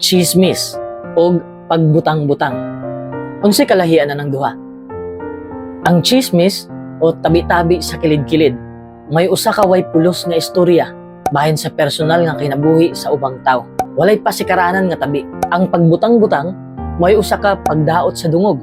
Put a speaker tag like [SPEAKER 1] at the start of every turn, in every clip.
[SPEAKER 1] Chismis o pagbutang-butang. Unsay kalahian na ng duha? Ang chismis o tabi-tabi sa kilid-kilid may usa ka way pulos nga istorya bahin sa personal nga kinabuhi sa ubang tawo. Walay pasikaranan nga tabi. Ang pagbutang-butang may usa ka pagdaot sa dungog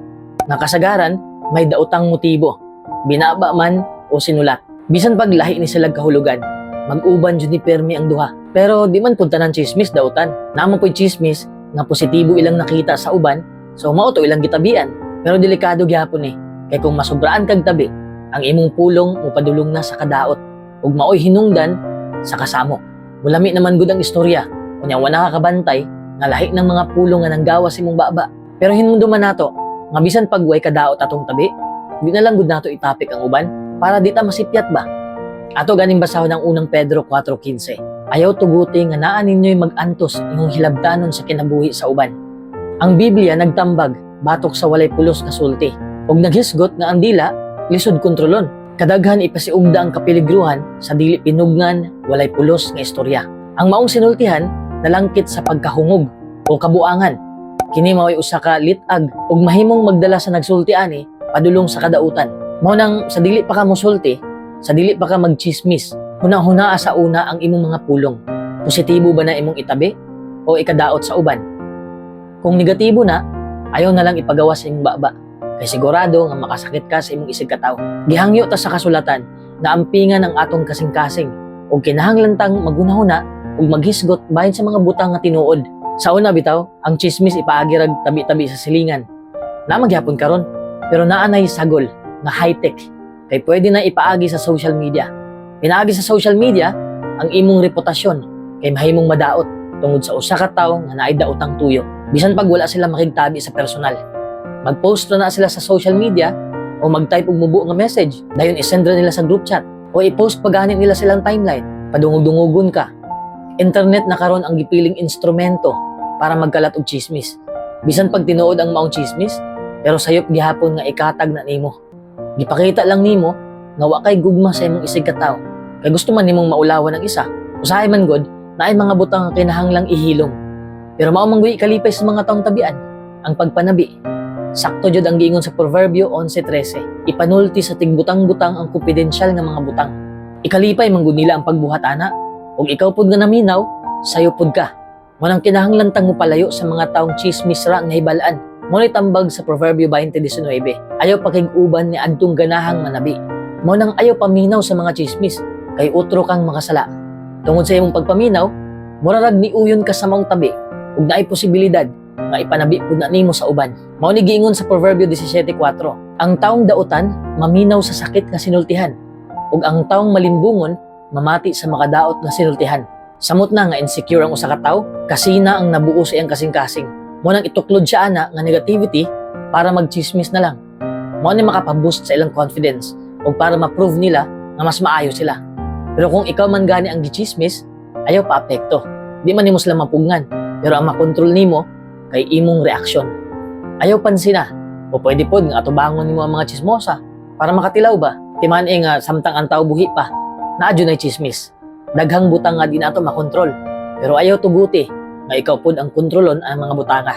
[SPEAKER 1] nga kasagaran may daotang motibo, binaba man o sinulat. Bisan pag lahi ni silang kahulugan, mag-uban jud ni permi ang duha. Pero di man punta ng chismis daotan. Namo po'y chismis nga positibo ilang nakita sa uban, so mao to ilang gitabian. Pero delikado gyapon kay kung masubraan kag tabi, ang imong pulong upadulong na sa kadaot ug maoy hinungdan sa kasamo. Mulami naman gud ang istorya unya wala ka kabantay nga lahi ng mga pulong nga nanggawas imong baba. Pero hinmundo man nato nga bisan pag way kadaot atong tabi, di na lang gud nato itapik ang uban para di ta masipyat ba. Ato ganing basahon ang unang Pedro 4:15. Ayaw tuguti nga naa ninyo'y mag-antos inyong hilabtanon sa kinabuhi sa uban. Ang Biblia nagtambag batok sa walay pulos nga sulti ug naghisgot nga ang dila lisod kontrolon. Kadaghan ipasiugda ang kapiligruhan sa dili pinugnan walay pulos nga istorya. Ang maong sinultihan nalangkit sa pagkahungog o kabuangan. Kini mao'y usa ka litag ug mahimong magdala sa nagsulti ani padulong sa kadautan. Mao nang sa dili pa ka mosulti, sa dili pa ka magchismis, hunahuna sa una ang imong mga pulong. Positibo ba na imong itabi o ikadaot sa uban? Kung negatibo na, ayaw na lang ipagawa sa imong baba. Kay sigurado nga makasakit ka sa imong isig katawo. Gihangyo ta sa kasulatan na ampingan ang atong kasing-kasing ug kinahanglan maghunahuna ug maghisgot bahin sa mga butang nga tinuod. Sa una bitaw, ang chismis ipaagi rag tabi-tabi sa silingan. Na magyapon karon, pero naanay sagol nga high-tech kay pwede na ipaagi sa social media. Pinaagi sa social media ang imong reputasyon kay mahimong madaot tungod sa usa ka tawo nga naay daotang tuyo. Bisan pag wala sila makigtabi sa personal. Mag-post na sila sa social media o mag-type og mubo nga message, dayon isend nila sa group chat o i-post pagani nila silang timeline. Padungog-dungogon ka. Internet na karon ang gipiling instrumento para magkalat og chismis. Bisan pag tinuod ang maong chismis, pero sayop gihapon nga ikatag na nimo. Gipakita lang nimo nga wa kay gugma sa imong isig ka tawo. Kay gusto man nimong maulawan ang isa. Usahay man god na ay mga butang nga kinahanglang ihilom. Pero mao man gyud ikalipay sa mga taong tabian ang pagpanabi. Sakto jud ang giingon sa Proverbio 11:13. Ipanulti sa tigbutang-butang ang kumpidensyal nga mga butang. Ikalipay man gud nila ang pagbuhat ana. Ug ikaw pud nga naminaw, sayo pud ka. Mo nang kinahanglan tang mopalayo sa mga taong chismis ra nga hibalaan. Mo'y tambag sa Proverbio 20:19. Ayaw pakig-uban ni adtong ganahang manabi. Mo nang ayaw paminaw sa mga chismis kay utro kang makasala. Tungod sa imong pagpaminaw, murarag ni uyon ka sa maong tabi ug naay posibilidad nga ipanabi pud na nimo sa uban. Mao ni giingon sa Proverbio 17:4. Ang taong dautan maminaw sa sakit nga sinultihan ug ang taong malimbungon mamati sa makadaot nga sinultihan. Samot na nga insecure ang usa ka tawo, kasina ang nabuo sa iyang kasing-kasing. Mo nang ituklod siya ana nga negativity para magchismis na lang. Mo ni makapaboost sa ilang confidence o para ma-prove nila na mas maayo sila. Pero kung ikaw man gani ang gichismis, ayaw pa apekto. Di man nimo sila mapugngan, pero ang makontrol nimo kay imong reaksyon. Ayaw pansina, o pwede pod nga atubangon nimo ang mga chismosa para makatilaw ba? Timan nga samtang ang tao buhi pa, naadyo na'y chismis. Daghang butang nga di nato makontrol, pero ayaw tuguti nga ikaw pod ang kontrolon ang mga butanga.